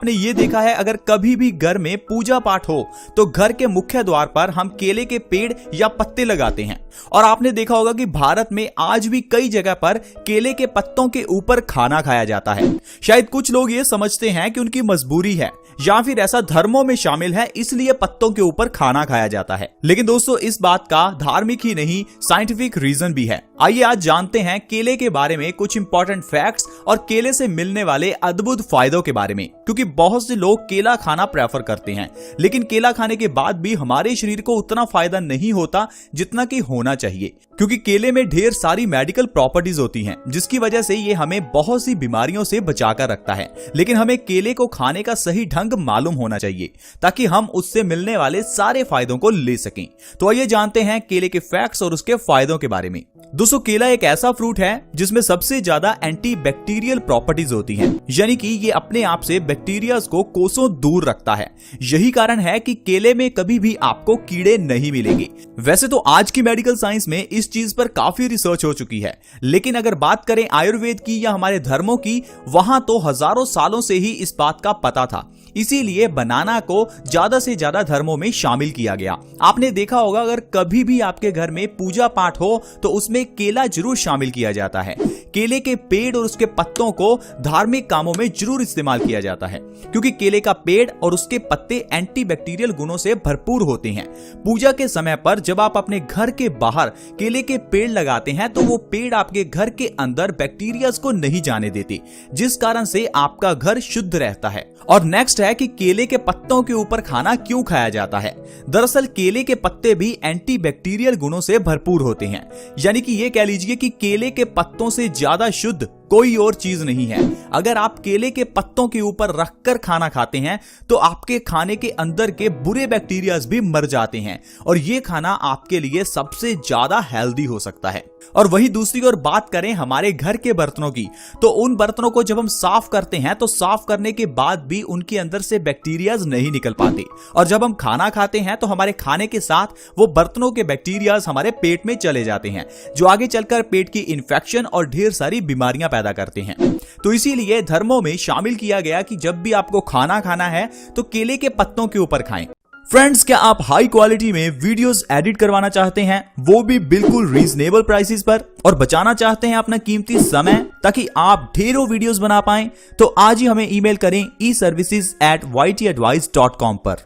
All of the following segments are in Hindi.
आपने ये देखा है, अगर कभी भी घर में पूजा पाठ हो तो घर के मुख्य द्वार पर हम केले के पेड़ या पत्ते लगाते हैं। और आपने देखा होगा कि भारत में आज भी कई जगह पर केले के पत्तों के ऊपर खाना खाया जाता है। शायद कुछ लोग ये समझते हैं कि उनकी मजबूरी है या फिर ऐसा धर्मों में शामिल है, इसलिए पत्तों के ऊपर खाना खाया जाता है। लेकिन दोस्तों, इस बात का धार्मिक ही नहीं साइंटिफिक रीजन भी है। आइए आज जानते हैं केले के बारे में कुछ इंपॉर्टेंट फैक्ट्स और केले से मिलने वाले अद्भुत फायदों के बारे में, क्योंकि बहुत से लोग केला खाना प्रेफर करते हैं, लेकिन केला खाने के बाद भी हमारे शरीर को उतना फायदा नहीं होता जितना कि होना चाहिए, क्योंकि केले में ढेर सारी मेडिकल प्रॉपर्टीज होती हैं, जिसकी वजह से ये हमें बहुत सी बीमारियों से बचाकर रखता है। लेकिन हमें केले को खाने का सही ढंग मालूम होना चाहिए ताकि हम उससे मिलने वाले सारे फायदों को ले सकें। तो आइए जानते हैं केले के फैक्ट्स और उसके फायदों के बारे में। दोस्तों, केला एक ऐसा फ्रूट है जिसमें सबसे ज्यादा एंटी बैक्टीरियल प्रॉपर्टीज होती हैं, यानी कि ये अपने आप से बैक्टीरिया को कोसों दूर रखता है। यही कारण है कि केले में कभी भी आपको कीड़े नहीं मिलेंगे। वैसे तो आज की मेडिकल साइंस में इस चीज पर काफी रिसर्च हो चुकी है, लेकिन अगर बात करें आयुर्वेद की या हमारे धर्मों की, वहां तो हजारों सालों से ही इस बात का पता था। इसीलिए बनाना को ज्यादा से ज्यादा धर्मों में शामिल किया गया। आपने देखा होगा, अगर कभी भी आपके घर में पूजा पाठ हो तो उसमें केला जरूर शामिल किया जाता है। केले के पेड़ और उसके पत्तों को धार्मिक कामों में जरूर इस्तेमाल किया जाता है, क्योंकि केले का पेड़ और उसके पत्ते एंटीबैक्टीरियल गुणों से भरपूर होते हैं। पूजा के समय पर जब आप अपने घर के बाहर केले के पेड़ लगाते हैं तो वो पेड़ आपके घर के अंदर बैक्टीरिया को नहीं जाने देते, जिस कारण से आपका घर शुद्ध रहता है। और नेक्स्ट है कि केले के पत्तों के ऊपर खाना क्यों खाया जाता है। दरअसल केले के पत्ते भी एंटीबैक्टीरियल गुणों से भरपूर होते हैं, यानी कि ये कह लीजिए कि केले के पत्तों से ज्यादा शुद्ध कोई और चीज नहीं है। अगर आप केले के पत्तों के ऊपर रखकर खाना खाते हैं तो आपके खाने के अंदर के बुरे बैक्टीरियाज भी मर जाते हैं और ये खाना आपके लिए सबसे ज्यादा हेल्दी हो सकता है। और वही दूसरी ओर बात करें हमारे घर के बर्तनों की, तो उन बर्तनों को जब हम साफ करते हैं तो साफ करने के बाद भी उनके अंदर से बैक्टीरियाज नहीं निकल पाते, और जब हम खाना खाते हैं तो हमारे खाने के साथ वो बर्तनों के बैक्टीरियाज हमारे पेट में चले जाते हैं, जो आगे चलकर पेट की इन्फेक्शन और ढेर सारी बीमारियां पैदा करते हैं। तो इसीलिए धर्मों में शामिल किया गया कि जब भी आपको खाना खाना है तो केले के पत्तों के ऊपर खाएं। फ्रेंड्स, क्या आप हाई क्वालिटी में वीडियोस एडिट करवाना चाहते हैं, वो भी बिल्कुल रीजनेबल प्राइसेस पर, और बचाना चाहते हैं अपना कीमती समय ताकि आप ढेरों वीडियोस बना पाएं? तो आज ही हमें ईमेल करें eservices@ytadvice.com पर।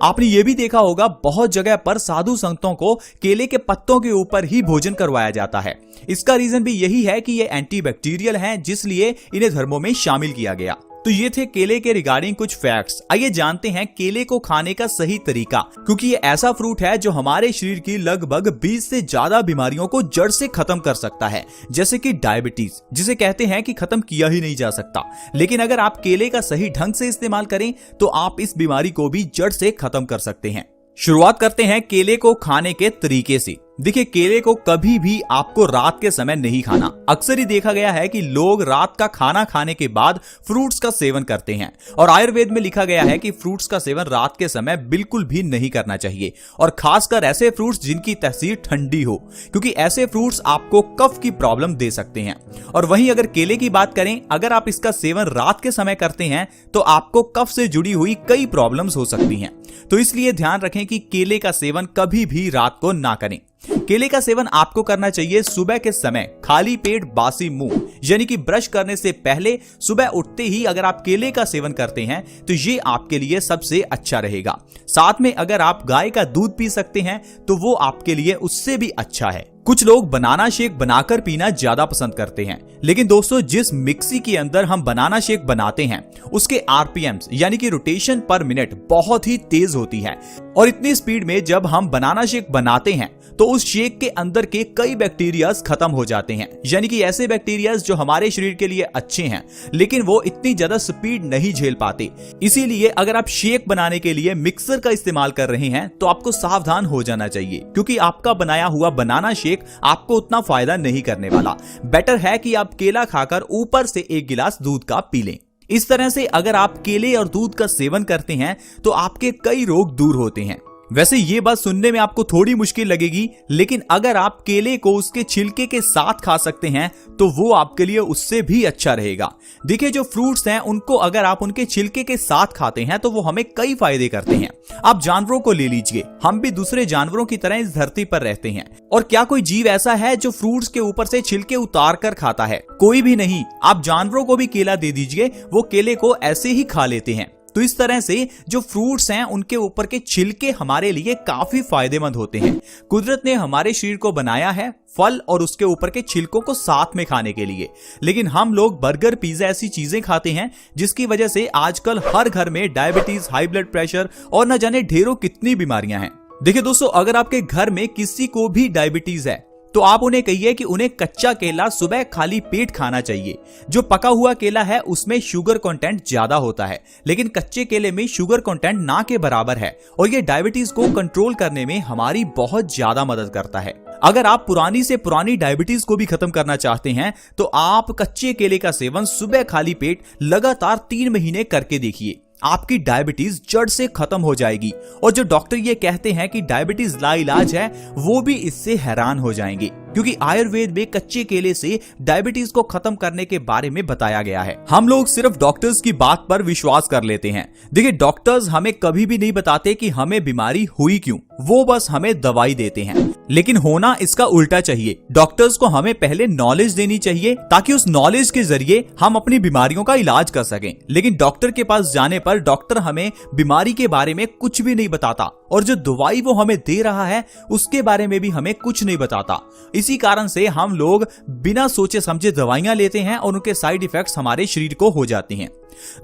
आपने ये भी देखा होगा, बहुत जगह पर साधु संतों को केले के पत्तों के ऊपर ही भोजन करवाया जाता है। इसका रीजन भी यही है कि ये एंटीबैक्टीरियल हैं, जिसलिए इन्हें धर्मों में शामिल किया गया। तो ये थे केले के रिगार्डिंग कुछ फैक्ट्स। आइए जानते हैं केले को खाने का सही तरीका, क्योंकि ये ऐसा फ्रूट है जो हमारे शरीर की लगभग 20 से ज्यादा बीमारियों को जड़ से खत्म कर सकता है, जैसे कि डायबिटीज, जिसे कहते हैं कि खत्म किया ही नहीं जा सकता। लेकिन अगर आप केले का सही ढंग से इस्तेमाल करें तो आप इस बीमारी को भी जड़ से खत्म कर सकते हैं। शुरुआत करते हैं केले को खाने के तरीके से। देखिए, केले को कभी भी आपको रात के समय नहीं खाना। अक्सर ही देखा गया है कि लोग रात का खाना खाने के बाद फ्रूट्स का सेवन करते हैं, और आयुर्वेद में लिखा गया है कि फ्रूट्स का सेवन रात के समय बिल्कुल भी नहीं करना चाहिए, और खासकर ऐसे फ्रूट्स जिनकी तहसीर ठंडी हो, क्योंकि ऐसे फ्रूट्स आपको कफ की प्रॉब्लम दे सकते हैं। और वहीं अगर केले की बात करें, अगर आप इसका सेवन रात के समय करते हैं तो आपको कफ से जुड़ी हुई कई प्रॉब्लम्स हो सकती हैं। तो इसलिए ध्यान रखें कि केले का सेवन कभी भी रात को ना करें। केले का सेवन आपको करना चाहिए सुबह के समय, खाली पेट बासी मुंह, यानी कि ब्रश करने से पहले सुबह उठते ही अगर आप केले का सेवन करते हैं तो ये आपके लिए सबसे अच्छा रहेगा। साथ में अगर आप गाय का दूध पी सकते हैं तो वो आपके लिए उससे भी अच्छा है। कुछ लोग बनाना शेक बनाकर पीना ज्यादा पसंद करते हैं, लेकिन दोस्तों, जिस मिक्सी के अंदर हम बनाना शेक बनाते हैं उसके आरपीएम्स यानी कि रोटेशन पर मिनट बहुत ही तेज होती है, और इतनी स्पीड में जब हम बनाना शेक बनाते हैं तो उस शेक के अंदर के कई बैक्टीरियाज खत्म हो जाते हैं, यानी कि ऐसे बैक्टीरियाज जो हमारे शरीर के लिए अच्छे हैं, लेकिन वो इतनी ज्यादा स्पीड नहीं झेल पाते। इसीलिए अगर आप शेक बनाने के लिए मिक्सर का इस्तेमाल कर रहे हैं तो आपको सावधान हो जाना चाहिए, क्योंकि आपका बनाया हुआ बनाना शेक आपको उतना फायदा नहीं करने वाला। बेटर है कि आप केला खाकर ऊपर से एक गिलास दूध का पी लें। इस तरह से अगर आप केले और दूध का सेवन करते हैं तो आपके कई रोग दूर होते हैं। वैसे ये बात सुनने में आपको थोड़ी मुश्किल लगेगी, लेकिन अगर आप केले को उसके छिलके के साथ खा सकते हैं तो वो आपके लिए उससे भी अच्छा रहेगा। देखिए, जो फ्रूट्स हैं उनको अगर आप उनके छिलके के साथ खाते हैं तो वो हमें कई फायदे करते हैं। आप जानवरों को ले लीजिए, हम भी दूसरे जानवरों की तरह इस धरती पर रहते हैं, और क्या कोई जीव ऐसा है जो फ्रूट्स के ऊपर से छिलके उतार कर खाता है? कोई भी नहीं। आप जानवरों को भी केला दे दीजिए, वो केले को ऐसे ही खा लेते हैं। तो इस तरह से जो फ्रूट्स हैं उनके ऊपर के छिलके हमारे लिए काफी फायदेमंद होते हैं। कुदरत ने हमारे शरीर को बनाया है फल और उसके ऊपर के छिलकों को साथ में खाने के लिए, लेकिन हम लोग बर्गर, पिज्जा ऐसी चीजें खाते हैं जिसकी वजह से आजकल हर घर में डायबिटीज, हाई ब्लड प्रेशर और न जाने ढेरों कितनी बीमारियां हैं। देखिए दोस्तों, अगर आपके घर में किसी को भी डायबिटीज है तो आप उन्हें कहिए कि उन्हें कच्चा केला सुबह खाली पेट खाना चाहिए। जो पका हुआ केला है उसमें शुगर कंटेंट ज्यादा होता है, लेकिन कच्चे केले में शुगर कंटेंट ना के बराबर है और ये डायबिटीज को कंट्रोल करने में हमारी बहुत ज्यादा मदद करता है। अगर आप पुरानी से पुरानी डायबिटीज को भी खत्म करना चाहते हैं तो आप कच्चे केले का सेवन सुबह खाली पेट लगातार 3 महीने करके देखिए। आपकी डायबिटीज जड़ से खत्म हो जाएगी, और जो डॉक्टर ये कहते हैं कि डायबिटीज लाइलाज है वो भी इससे हैरान हो जाएंगे, क्योंकि आयुर्वेद में कच्चे केले से डायबिटीज को खत्म करने के बारे में बताया गया है। हम लोग सिर्फ डॉक्टर्स की बात पर विश्वास कर लेते हैं। देखिए, डॉक्टर्स हमें कभी भी नहीं बताते कि हमें बीमारी हुई क्यों, वो बस हमें दवाई देते हैं। लेकिन होना इसका उल्टा चाहिए। डॉक्टर्स को हमें पहले नॉलेज देनी चाहिए ताकि उस नॉलेज के जरिए हम अपनी बीमारियों का इलाज कर सकें। लेकिन डॉक्टर के पास जाने पर डॉक्टर हमें बीमारी के बारे में कुछ भी नहीं बताता, और जो दवाई वो हमें दे रहा है उसके बारे में भी हमें कुछ नहीं बताता। इसी कारण से हम लोग बिना सोचे समझे दवाइयां लेते हैं और उनके साइड इफेक्ट्स हमारे शरीर को हो जाते हैं।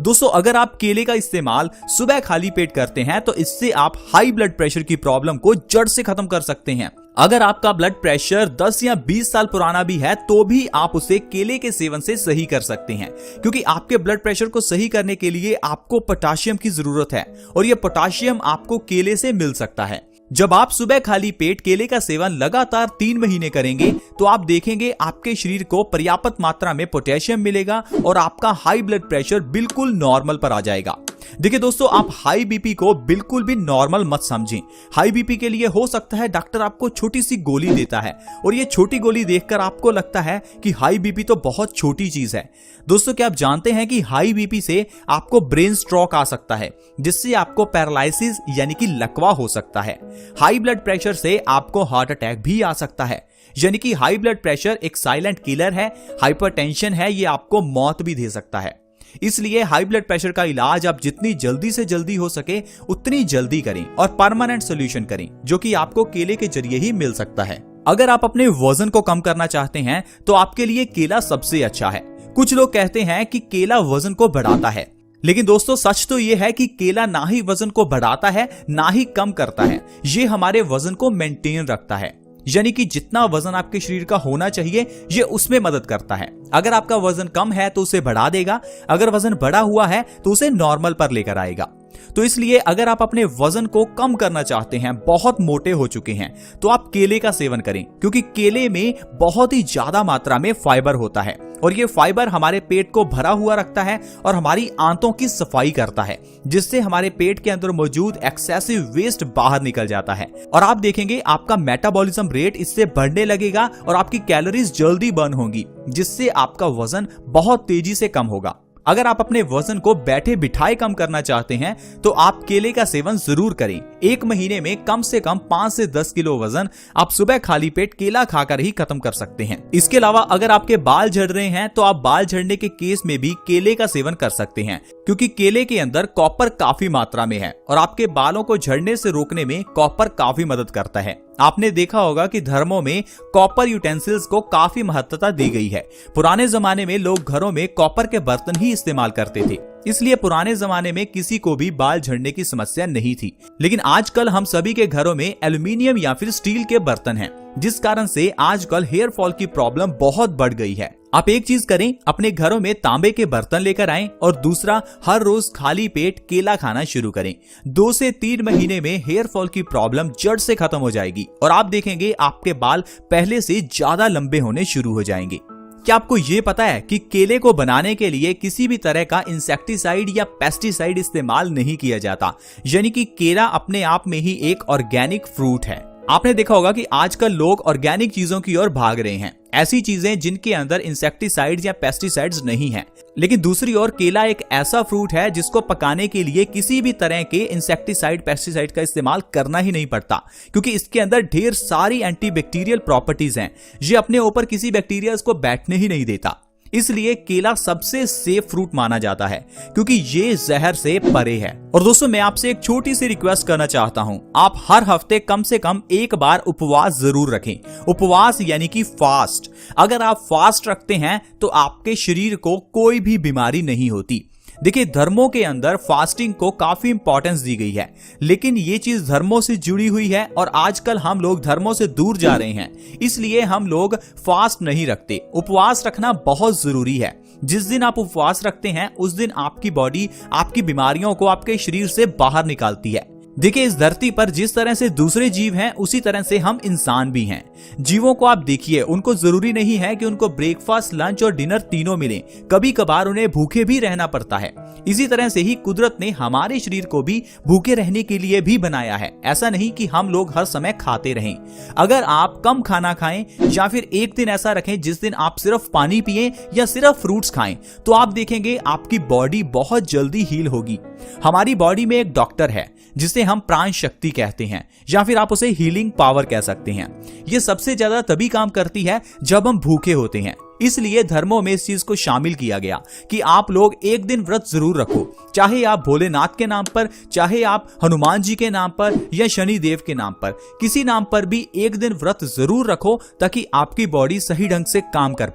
दोस्तों, अगर आप केले का इस्तेमाल सुबह खाली पेट करते हैं तो इससे आप हाई ब्लड प्रेशर की प्रॉब्लम को जड़ से खत्म कर सकते हैं। अगर आपका ब्लड प्रेशर 10 या 20 साल पुराना भी है तो भी आप उसे केले के सेवन से सही कर सकते हैं, क्योंकि आपके ब्लड प्रेशर को सही करने के लिए आपको पोटाशियम की जरूरत है, और यह पोटाशियम आपको केले से मिल सकता है। जब आप सुबह खाली पेट केले का सेवन लगातार 3 महीने करेंगे तो आप देखेंगे आपके शरीर को पर्याप्त मात्रा में पोटेशियम मिलेगा और आपका हाई ब्लड प्रेशर बिल्कुल नॉर्मल पर आ जाएगा। देखिए दोस्तों, आप हाई बीपी को बिल्कुल भी नॉर्मल मत समझें। हाई बीपी के लिए हो सकता है डॉक्टर आपको छोटी सी गोली देता है, और ये छोटी गोली देखकर आपको लगता है कि हाई बीपी तो बहुत छोटी चीज है। दोस्तों, क्या आप जानते हैं कि हाई बीपी से आपको ब्रेन स्ट्रोक आ सकता है, जिससे आपको पैरालिसिस यानी कि लकवा हो सकता है। हाई ब्लड प्रेशर से आपको हार्ट अटैक भी आ सकता है, यानी कि हाई ब्लड प्रेशर एक साइलेंट किलर है। हाइपरटेंशन है, ये आपको मौत भी दे सकता है। इसलिए हाई ब्लड प्रेशर का इलाज आप जितनी जल्दी से जल्दी हो सके उतनी जल्दी करें और परमानेंट सोल्यूशन करें, जो कि आपको केले के जरिए ही मिल सकता है। अगर आप अपने वजन को कम करना चाहते हैं तो आपके लिए केला सबसे अच्छा है। कुछ लोग कहते हैं कि केला वजन को बढ़ाता है, लेकिन दोस्तों सच तो यह है कि केला ना ही वजन को बढ़ाता है ना ही कम करता है, ये हमारे वजन को मेंटेन रखता है। यानी कि जितना वजन आपके शरीर का होना चाहिए ये उसमें मदद करता है। अगर आपका वजन कम है तो उसे बढ़ा देगा, अगर वजन बढ़ा हुआ है तो उसे नॉर्मल पर लेकर आएगा। तो इसलिए अगर आप अपने वजन को कम करना चाहते हैं, बहुत मोटे हो चुके हैं, तो आप केले का सेवन करें, क्योंकि केले में बहुत ही ज्यादा मात्रा में फाइबर होता है और ये फाइबर हमारे पेट को भरा हुआ रखता है और हमारी आंतों की सफाई करता है, जिससे हमारे पेट के अंदर मौजूद एक्सेसिव वेस्ट बाहर निकल जाता है और आप देखेंगे आपका मेटाबॉलिज्म रेट इससे बढ़ने लगेगा और आपकी कैलोरीज जल्दी बर्न होंगी, जिससे आपका वजन बहुत तेजी से कम होगा। अगर आप अपने वजन को बैठे बिठाए कम करना चाहते हैं तो आप केले का सेवन जरूर करें। 1 महीने में कम से कम 5 से 10 किलो वजन आप सुबह खाली पेट केला खाकर ही खत्म कर सकते हैं। इसके अलावा अगर आपके बाल झड़ रहे हैं तो आप बाल झड़ने के केस में भी केले का सेवन कर सकते हैं, क्योंकि केले के अंदर कॉपर काफी मात्रा में है और आपके बालों को झड़ने से रोकने में कॉपर काफी मदद करता है। आपने देखा होगा कि धर्मों में कॉपर यूटेंसिल्स को काफी महत्वता दी गई है। पुराने जमाने में लोग घरों में कॉपर के बर्तन ही इस्तेमाल करते थे, इसलिए पुराने जमाने में किसी को भी बाल झड़ने की समस्या नहीं थी। लेकिन आजकल हम सभी के घरों में एल्युमिनियम या फिर स्टील के बर्तन हैं, जिस कारण से आजकल हेयर फॉल की प्रॉब्लम बहुत बढ़ गई है। आप एक चीज करें, अपने घरों में तांबे के बर्तन लेकर आएं और दूसरा हर रोज खाली पेट केला खाना शुरू करें। 2 से 3 महीने में हेयर फॉल की प्रॉब्लम जड़ से खत्म हो जाएगी और आप देखेंगे आपके बाल पहले से ज्यादा लंबे होने शुरू हो जाएंगे। क्या आपको ये पता है कि केले को बनाने के लिए किसी भी तरह का इंसेक्टिसाइड या पेस्टिसाइड इस्तेमाल नहीं किया जाता, यानी कि केला अपने आप में ही एक ऑर्गेनिक फ्रूट है। आपने देखा होगा कि आजकल लोग ऑर्गेनिक चीजों की ओर भाग रहे हैं, ऐसी चीजें जिनके अंदर इंसेक्टिसाइड्स या पेस्टिसाइड्स नहीं हैं। लेकिन दूसरी ओर केला एक ऐसा फ्रूट है जिसको पकाने के लिए किसी भी तरह के इंसेक्टिसाइड पेस्टिसाइड का इस्तेमाल करना ही नहीं पड़ता, क्योंकि इसके अंदर ढेर सारी एंटीबैक्टीरियल प्रॉपर्टीज हैं। ये अपने ऊपर किसी बैक्टीरिया को बैठने ही नहीं देता, इसलिए केला सबसे सेफ फ्रूट माना जाता है, क्योंकि ये जहर से परे है। और दोस्तों, मैं आपसे एक छोटी सी रिक्वेस्ट करना चाहता हूं, आप हर हफ्ते कम से कम एक बार उपवास जरूर रखें। उपवास यानी कि फास्ट। अगर आप फास्ट रखते हैं तो आपके शरीर को कोई भी बीमारी नहीं होती। देखिए, धर्मों के अंदर फास्टिंग को काफी इंपॉर्टेंस दी गई है, लेकिन ये चीज धर्मों से जुड़ी हुई है और आजकल हम लोग धर्मों से दूर जा रहे हैं, इसलिए हम लोग फास्ट नहीं रखते। उपवास रखना बहुत जरूरी है। जिस दिन आप उपवास रखते हैं उस दिन आपकी बॉडी आपकी बीमारियों को आपके शरीर से बाहर निकालती है। देखिए, इस धरती पर जिस तरह से दूसरे जीव हैं उसी तरह से हम इंसान भी हैं। जीवों को आप देखिए, उनको जरूरी नहीं है कि उनको ब्रेकफास्ट, लंच और डिनर तीनों मिले, कभी कभार उन्हें भूखे भी रहना पड़ता है। इसी तरह से ही कुदरत ने हमारे शरीर को भी भूखे रहने के लिए भी बनाया है। ऐसा नहीं कि हम लोग हर समय खाते रहें। अगर आप कम खाना खाएं या फिर एक दिन ऐसा रखें जिस दिन आप सिर्फ पानी पिएं या सिर्फ फ्रूट्स खाएं, तो आप देखेंगे आपकी बॉडी बहुत जल्दी हील होगी। हमारी बॉडी में एक डॉक्टर है जिसे हम प्राण शक्ति कहते हैं, या फिर आप उसे हीलिंग पावर कह सकते हैं। ये सबसे ज्यादा तभी काम करती है जब हम भूखे होते हैं। इसलिए धर्मों में इस चीज को शामिल किया गया कि आप लोग एक दिन व्रत जरूर रखो, चाहे आप भोलेनाथ के नाम पर, चाहे आप हनुमान जी के नाम पर या शनि देव के नाम पर, किसी नाम पर भी एक दिन व्रत जरूर रखो ताकि आपकी बॉडी सही ढंग से काम कर